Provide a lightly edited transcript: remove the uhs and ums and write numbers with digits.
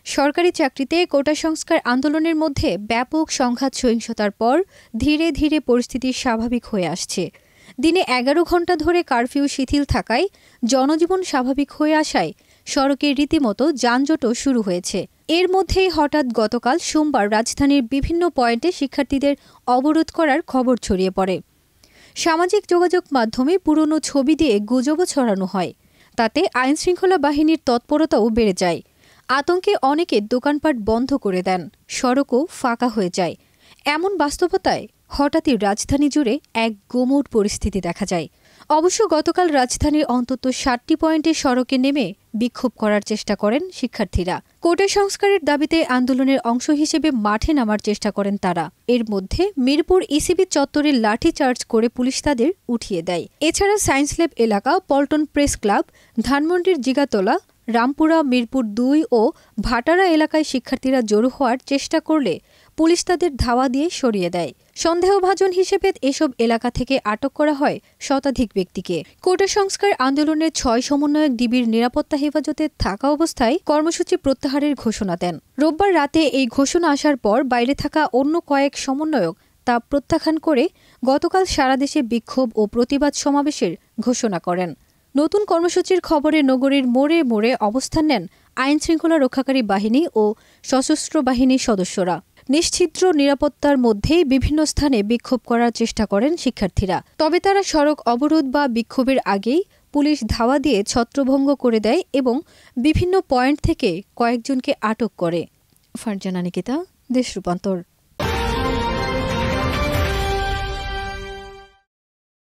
সরকারি চাকরিতে কোটা সংস্কার আন্দোলনের মধ্যে ব্যাপক সংঘাত সহিংসতার পর ধীরে ধীরে পরিস্থিতি স্বাভাবিক হয়ে আসছে। দিনে ১১ ঘণ্টা ধরে কারফিউ শিথিল থাকায় জনজীবন স্বাভাবিক হয়ে আসায় সড়কে রীতিমতো যানজটও শুরু হয়েছে। এর মধ্যেই হঠাৎ গতকাল সোমবার রাজধানীর বিভিন্ন পয়েন্টে শিক্ষার্থীদের অবরোধ করার খবর ছড়িয়ে পড়ে। সামাজিক যোগাযোগ মাধ্যমে পুরনো ছবি দিয়ে গুজবও ছড়ানো হয়। তাতে আইনশৃঙ্খলা বাহিনীর তৎপরতাও বেড়ে যায়। আতঙ্কে অনেকে দোকানপাট বন্ধ করে দেন, সড়কও ফাঁকা হয়ে যায়। এমন বাস্তবতায় হঠাৎই রাজধানী জুড়ে এক গোমড় পরিস্থিতি দেখা যায়। অবশ্য গতকাল রাজধানীর অন্তত ৭টি পয়েন্টে সড়কে নেমে বিক্ষোভ করার চেষ্টা করেন শিক্ষার্থীরা। কোটা সংস্কারের দাবিতে আন্দোলনের অংশ হিসেবে মাঠে নামার চেষ্টা করেন তারা। এর মধ্যে মিরপুর ইসিবি চত্বরে লাঠিচার্জ করে পুলিশ তাদের উঠিয়ে দেয়। এছাড়া সায়েন্স ল্যাব এলাকা, পল্টন প্রেস ক্লাব, ধানমন্ডির জিগাতলা, রামপুরা, মিরপুর ২ ও ভাটারা এলাকায় শিক্ষার্থীরা জড়ো হওয়ার চেষ্টা করলে পুলিশ তাদের ধাওয়া দিয়ে সরিয়ে দেয়। সন্দেহভাজন হিসেবে এসব এলাকা থেকে আটক করা হয় শতাধিক ব্যক্তিকে। কোটা সংস্কার আন্দোলনের ৬ সমন্বয়ক ডিবির নিরাপত্তা হেফাজতে থাকা অবস্থায় কর্মসূচি প্রত্যাহারের ঘোষণা দেন। রোববার রাতে এই ঘোষণা আসার পর বাইরে থাকা অন্য কয়েক সমন্বয়ক তা প্রত্যাখ্যান করে গতকাল সারা দেশে বিক্ষোভ ও প্রতিবাদ সমাবেশের ঘোষণা করেন। নতুন কর্মসূচির খবরে নগরীর মোড়ে মোড়ে অবস্থান নেন আইনশৃঙ্খলা রক্ষাকারী বাহিনী ও সশস্ত্র বাহিনীর সদস্যরা। নিশ্ছিদ্র নিরাপত্তার মধ্যেই বিভিন্ন স্থানে বিক্ষোভ করার চেষ্টা করেন শিক্ষার্থীরা। তবে তারা সড়ক অবরোধ বা বিক্ষোভের আগেই পুলিশ ধাওয়া দিয়ে ছত্রভঙ্গ করে দেয় এবং বিভিন্ন পয়েন্ট থেকে কয়েকজনকে আটক করে। ফারজানা নিকিতা, দেশ রূপান্তর।